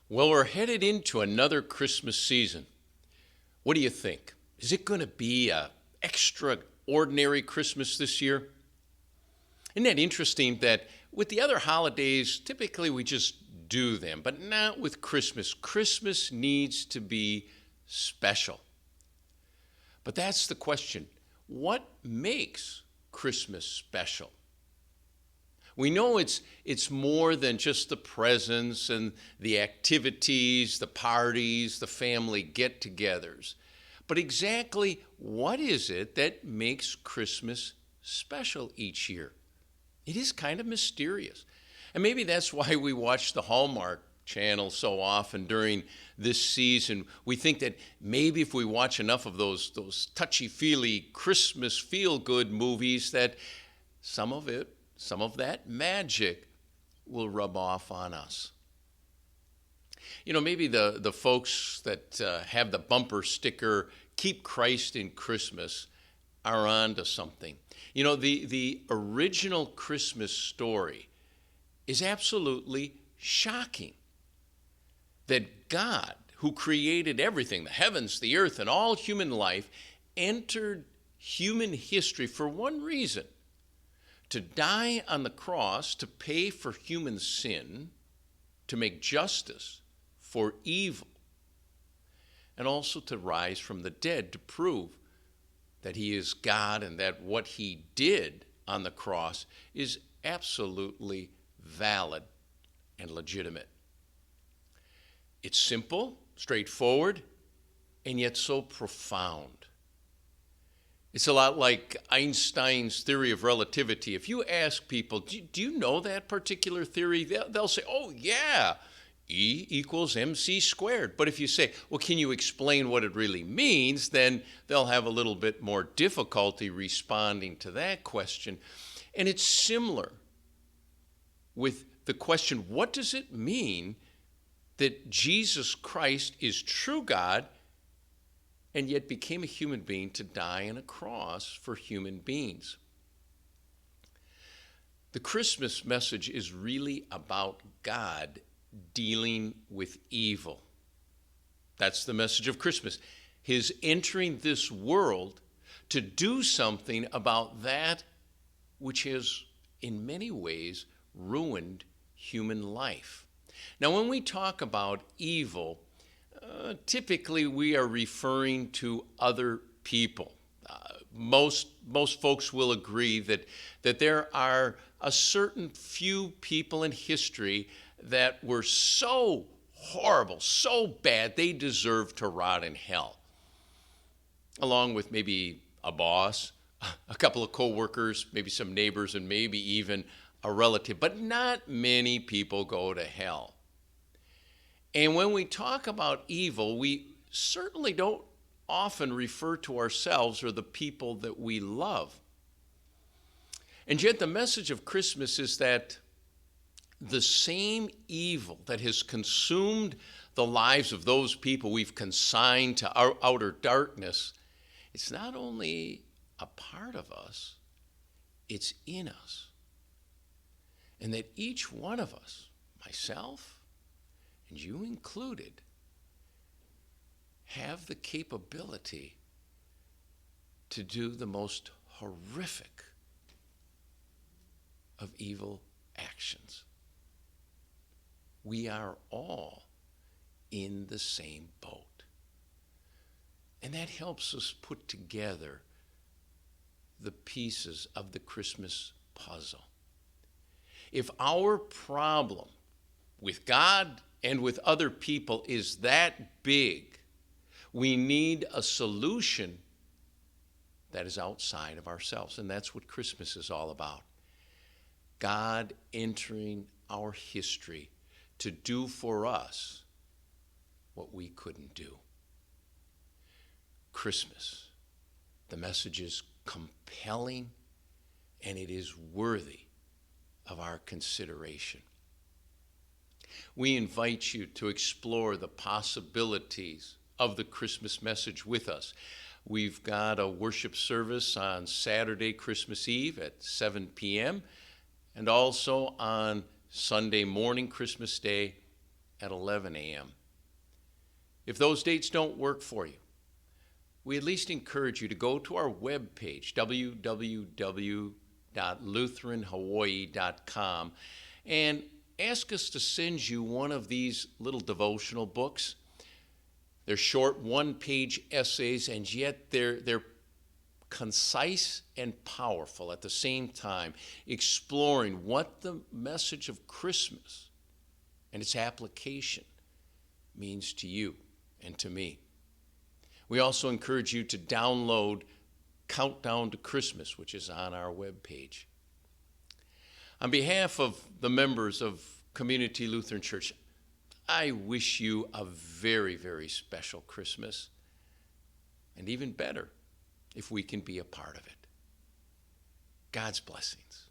Well, we're headed into another Christmas season. What do you think? Is it going to be a extraordinary Christmas this year? Isn't that interesting that with the other holidays, typically we just do them, but not with Christmas. Christmas needs to be special. But that's the question. What makes Christmas special? We know it's more than just the presents and the activities, the parties, the family get-togethers. But exactly what is it that makes Christmas special each year? It is kind of mysterious. And maybe that's why we watch the Hallmark channel so often during this season. We think that maybe if we watch enough of those touchy-feely Christmas feel-good movies that some of that magic will rub off on us. You know, maybe the folks that have the bumper sticker, "Keep Christ in Christmas," are on to something. You know, the original Christmas story is absolutely shocking. That God, who created everything, the heavens, the earth, and all human life, entered human history for one reason: to die on the cross to pay for human sin, to make justice for evil, and also to rise from the dead to prove that he is God and that what he did on the cross is absolutely valid and legitimate. It's simple, straightforward, and yet so profound. It's a lot like Einstein's theory of relativity. If you ask people, do you know that particular theory? They'll say, oh, yeah, E equals mc squared. But if you say, well, can you explain what it really means? Then they'll have a little bit more difficulty responding to that question. And it's similar with the question, what does it mean that Jesus Christ is true God and yet became a human being to die on a cross for human beings? The Christmas message is really about God dealing with evil. That's the message of Christmas. His entering this world to do something about that which has, in many ways, ruined human life. Now, when we talk about evil, typically we are referring to other people. Most folks will agree that there are a certain few people in history that were so horrible, so bad, they deserve to rot in hell. Along with maybe a boss, a couple of co-workers, maybe some neighbors, and maybe even a relative. But not many people go to hell. And when we talk about evil, we certainly don't often refer to ourselves or the people that we love. And yet the message of Christmas is that the same evil that has consumed the lives of those people we've consigned to our outer darkness, it's not only a part of us, it's in us. And that each one of us, myself and you included, have the capability to do the most horrific of evil actions. We are all in the same boat. And that helps us put together the pieces of the Christmas puzzle. If our problem with God and with other people is that big, we need a solution that is outside of ourselves. And that's what Christmas is all about. God entering our history to do for us what we couldn't do. Christmas, the message is compelling and it is worthy of our consideration. We invite you to explore the possibilities of the Christmas message with us. We've got a worship service on Saturday, Christmas Eve at 7 p.m. and also on Sunday morning, Christmas Day at 11 a.m. If those dates don't work for you, we at least encourage you to go to our webpage, www.lutheranhawaii.com, and ask us to send you one of these little devotional books. They're short one-page essays, and yet they're concise and powerful at the same time, exploring what the message of Christmas and its application means to you and to me. We also encourage you to download Countdown to Christmas, which is on our webpage. On behalf of the members of Community Lutheran Church, I wish you a very, very special Christmas, and even better if we can be a part of it. God's blessings.